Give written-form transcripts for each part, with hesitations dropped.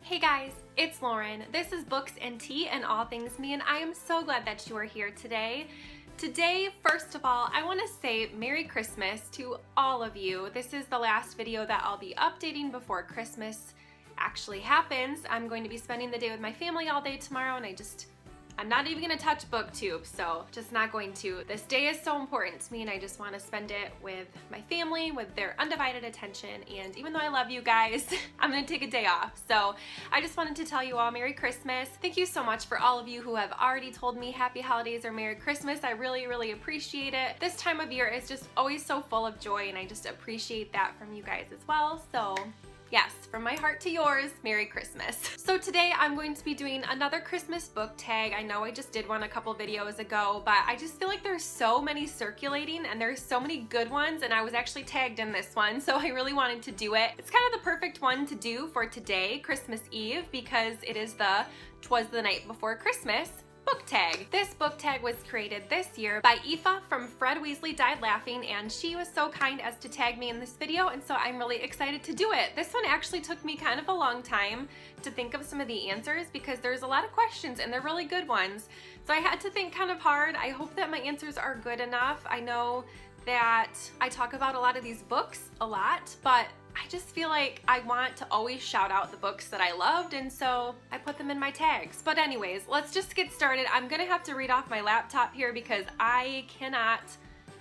Hey guys, it's Lauren. This is Books and Tea and All Things Me, and I am so glad that you are here today. Today, first of all, I want to say Merry Christmas to all of you. This is the last video that I'll be updating before Christmas actually happens. I'm going to be spending the day with my family all day tomorrow, and I'm not even going to touch BookTube, so just not going to. This day is so important to me, and I just want to spend it with my family, with their undivided attention, and even though I love you guys, I'm going to take a day off. So I just wanted to tell you all Merry Christmas. Thank you so much for all of you who have already told me Happy Holidays or Merry Christmas. I really, really appreciate it. This time of year is just always so full of joy, and I just appreciate that from you guys as well. So yes, from my heart to yours, Merry Christmas. So today I'm going to be doing another Christmas book tag. I know I just did one a couple videos ago, but I just feel like there's so many circulating and there's so many good ones, and I was actually tagged in this one, so I really wanted to do it. It's kind of the perfect one to do for today, Christmas Eve, because it is the Twas the Night Before Christmas book tag. This book tag was created this year by Aoife from Fred Weasley Died Laughing, and she was so kind as to tag me in this video, and so I'm really excited to do it. This one actually took me kind of a long time to think of some of the answers because there's a lot of questions and they're really good ones. So I had to think kind of hard. I hope that my answers are good enough. I know that I talk about a lot of these books a lot, but I just feel like I want to always shout out the books that I loved, and so I put them in my tags. But anyways, let's just get started. I'm gonna have to read off my laptop here because I cannot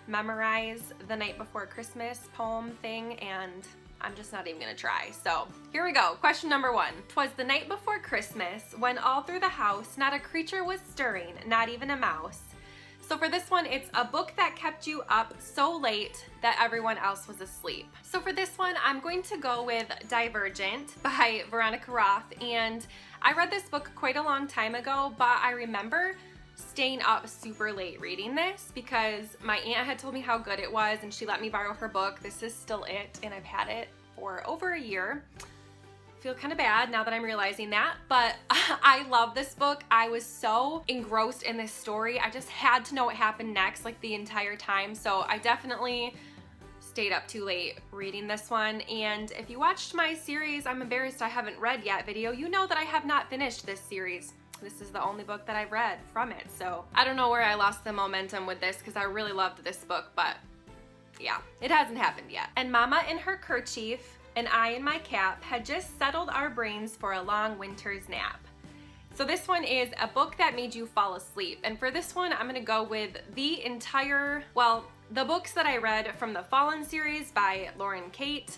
memorize the Night Before Christmas poem thing, and I'm just not even gonna try. So here we go. Question number 1. 'Twas the night before Christmas, when all through the house not a creature was stirring, not even a mouse. So for this one, it's a book that kept you up so late that everyone else was asleep. So for this one, I'm going to go with Divergent by Veronica Roth, and I read this book quite a long time ago, but I remember staying up super late reading this because my aunt had told me how good it was and she let me borrow her book. This is still it, and I've had it for over a year. Feel kind of bad now that I'm realizing that, but I love this book. I was so engrossed in this story. I just had to know what happened next like the entire time, so I definitely stayed up too late reading this one. And if you watched my series I'm embarrassed I haven't read yet video, you know that I have not finished this series. This is the only book that I've read from it, so I don't know where I lost the momentum with this because I really loved this book, but yeah, it hasn't happened yet. And Mama in her kerchief and I in my cap had just settled our brains for a long winter's nap. So this one is a book that made you fall asleep. And for this one, I'm gonna go with the books that I read from the Fallen series by Lauren Kate.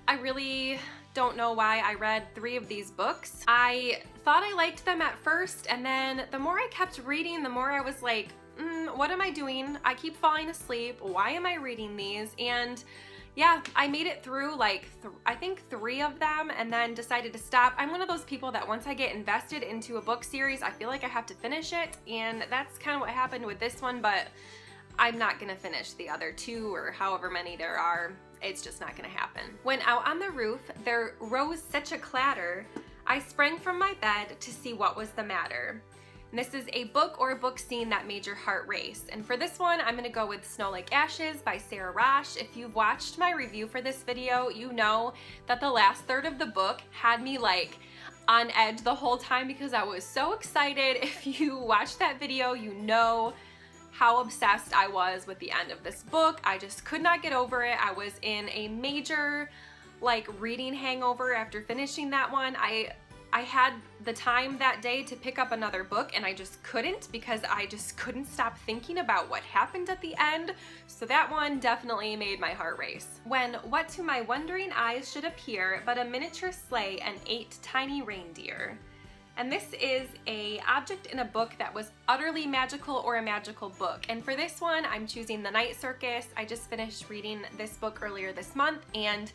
I really don't know why I read 3 of these books. I thought I liked them at first, and then the more I kept reading, the more I was like, what am I doing? I keep falling asleep. Why am I reading these? And yeah, I made it through like I think 3 of them and then decided to stop. I'm one of those people that once I get invested into a book series, I feel like I have to finish it, and that's kind of what happened with this one, but I'm not gonna finish the other 2 or however many there are. It's just not gonna happen. When out on the roof there rose such a clatter, I sprang from my bed to see what was the matter. And this is a book or a book scene that made your heart race. And for this one, I'm gonna go with Snow Like Ashes by Sarah Rosh. If you've watched my review for this video, you know that the last third of the book had me like on edge the whole time because I was so excited. If you watched that video, you know how obsessed I was with the end of this book. I just could not get over it. I was in a major like reading hangover after finishing that one. I had the time that day to pick up another book, and I just couldn't because I just couldn't stop thinking about what happened at the end. So that one definitely made my heart race. When what to my wondering eyes should appear but a miniature sleigh and 8 tiny reindeer. And this is a object in a book that was utterly magical or a magical book. And for this one, I'm choosing The Night Circus. I just finished reading this book earlier this month, and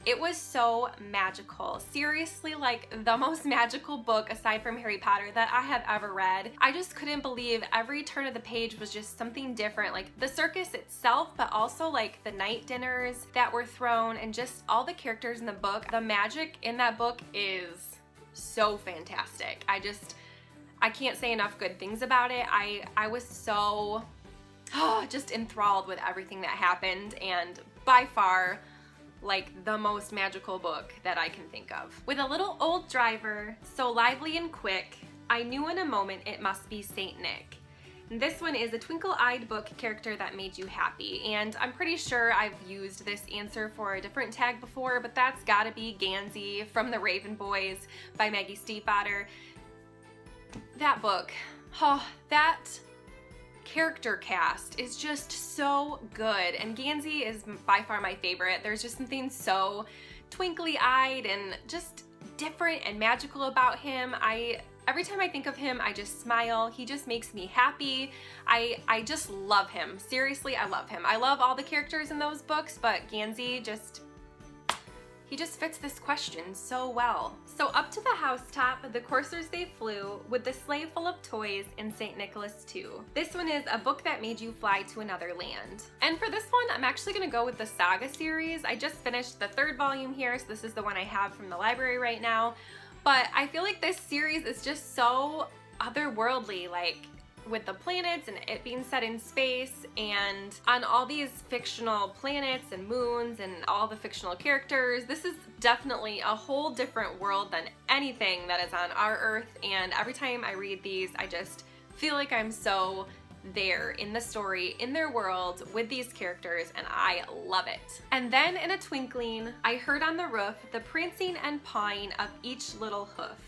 it was so magical. Seriously, like the most magical book aside from Harry Potter that I have ever read. I just couldn't believe every turn of the page was just something different. Like the circus itself, but also like the night dinners that were thrown and just all the characters in the book. The magic in that book is so fantastic. I can't say enough good things about it. I was so just enthralled with everything that happened, and by far like the most magical book that I can think of. With a little old driver, so lively and quick, I knew in a moment it must be Saint Nick. This one is a twinkle-eyed book character that made you happy, and I'm pretty sure I've used this answer for a different tag before, but that's gotta be Gansey from The Raven Boys by Maggie Stiefvater. That book, oh, that character cast is just so good, and Gansey is by far my favorite. There's just something so twinkly-eyed and just different and magical about him. Every time I think of him, I just smile. He just makes me happy. I just love him. Seriously, I love him. I love all the characters in those books, but Gansey he just fits this question so well. So up to the housetop, the coursers they flew, with the sleigh full of toys and St. Nicholas too. This one is a book that made you fly to another land. And for this one, I'm actually gonna go with the Saga series. I just finished the 3rd volume here, so this is the one I have from the library right now. But I feel like this series is just so otherworldly, like with the planets and it being set in space and on all these fictional planets and moons and all the fictional characters. This is definitely a whole different world than anything that is on our Earth, and every time I read these, I just feel like I'm so there in the story, in their world, with these characters, and I love it. And then in a twinkling, I heard on the roof the prancing and pawing of each little hoof.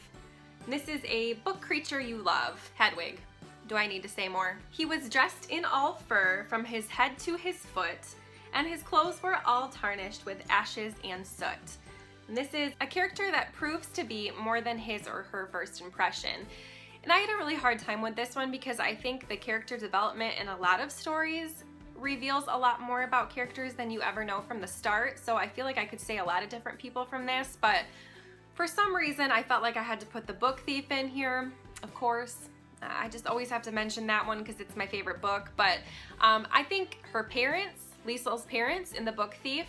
And this is a book creature you love, Hedwig. Do I need to say more? He was dressed in all fur from his head to his foot, and his clothes were all tarnished with ashes and soot. And this is a character that proves to be more than his or her first impression. And I had a really hard time with this one because I think the character development in a lot of stories reveals a lot more about characters than you ever know from the start. So I feel like I could say a lot of different people from this, but for some reason I felt like I had to put the book thief in here, of course. I just always have to mention that one because it's my favorite book, but I think her parents, Liesl's parents in the book Thief,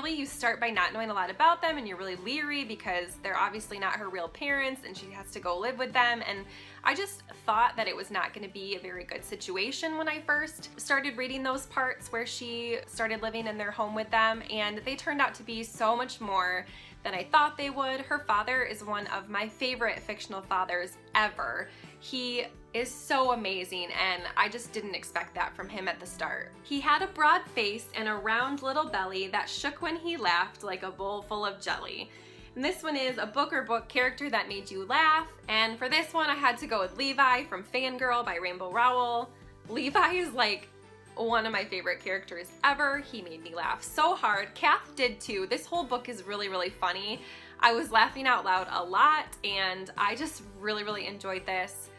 you start by not knowing a lot about them and you're really leery because they're obviously not her real parents and she has to go live with them, and I just thought that it was not going to be a very good situation when I first started reading those parts where she started living in their home with them, and they turned out to be so much more than I thought they would. Her father is one of my favorite fictional fathers ever. He is so amazing, and I just didn't expect that from him at the start. He had a broad face and a round little belly that shook when he laughed like a bowl full of jelly. And this one is a book or book character that made you laugh, and for this one I had to go with Levi from Fangirl by Rainbow Rowell. Levi is like one of my favorite characters ever. He made me laugh so hard. Kath did too. This whole book is really, really funny. I was laughing out loud a lot, and I just really enjoyed this.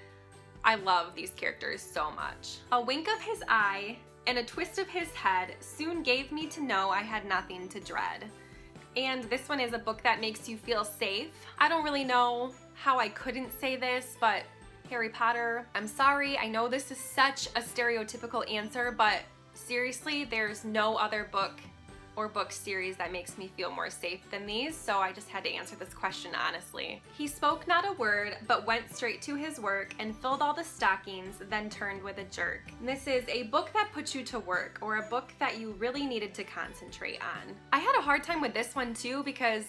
I love these characters so much. A wink of his eye and a twist of his head soon gave me to know I had nothing to dread. And this one is a book that makes you feel safe. I don't really know how I couldn't say this, but Harry Potter. I'm sorry, I know this is such a stereotypical answer, but seriously, there's no other book or book series that makes me feel more safe than these, so I just had to answer this question honestly. He spoke not a word, but went straight to his work and filled all the stockings, then turned with a jerk. And this is a book that puts you to work, or a book that you really needed to concentrate on. I had a hard time with this one too because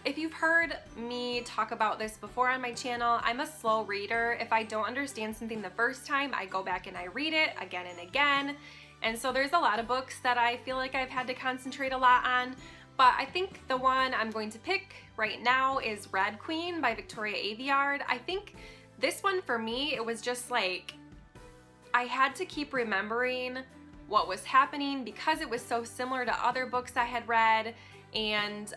if you've heard me talk about this before on my channel, I'm a slow reader. If I don't understand something the first time, I go back and I read it again and again. And so there's a lot of books that I feel like I've had to concentrate a lot on, but I think the one I'm going to pick right now is Rad Queen by Victoria Aveyard. I think this one for me, it was just like, I had to keep remembering what was happening because it was so similar to other books I had read, and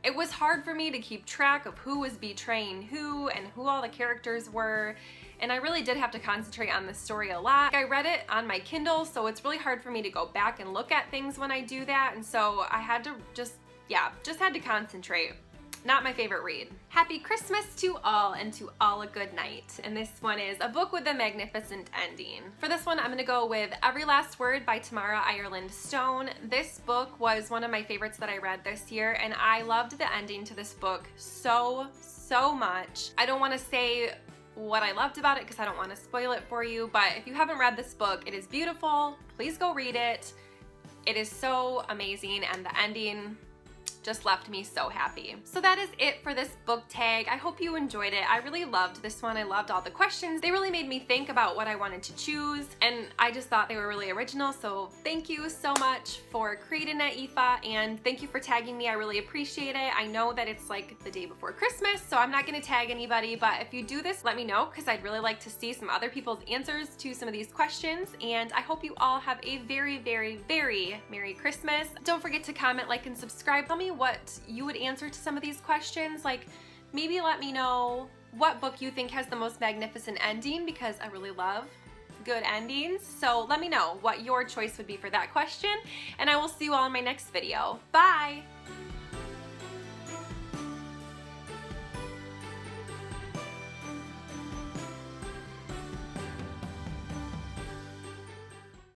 it was hard for me to keep track of who was betraying who and who all the characters were, and I really did have to concentrate on the story a lot. I read it on my Kindle, so it's really hard for me to go back and look at things when I do that, and so I had to just had to concentrate. Not my favorite read. Happy Christmas to all, and to all a good night. And this one is a book with a magnificent ending. For this one, I'm gonna go with Every Last Word by Tamara Ireland Stone. This book was one of my favorites that I read this year, and I loved the ending to this book so much. I don't wanna say what I loved about it because I don't wanna spoil it for you, but if you haven't read this book, it is beautiful. Please go read it. It is so amazing, and the ending just left me so happy. So that is it for this book tag. I hope you enjoyed it. I really loved this one. I loved all the questions. They really made me think about what I wanted to choose, and I just thought they were really original. So thank you so much for creating it, Aoife, and thank you for tagging me. I really appreciate it. I know that it's like the day before Christmas, so I'm not gonna tag anybody, but if you do this, let me know, because I'd really like to see some other people's answers to some of these questions. And I hope you all have a very, very, very Merry Christmas. Don't forget to comment, like, and subscribe. Tell me what you would answer to some of these questions. Like, maybe let me know what book you think has the most magnificent ending, because I really love good endings. So let me know what your choice would be for that question, and I will see you all in my next video. Bye!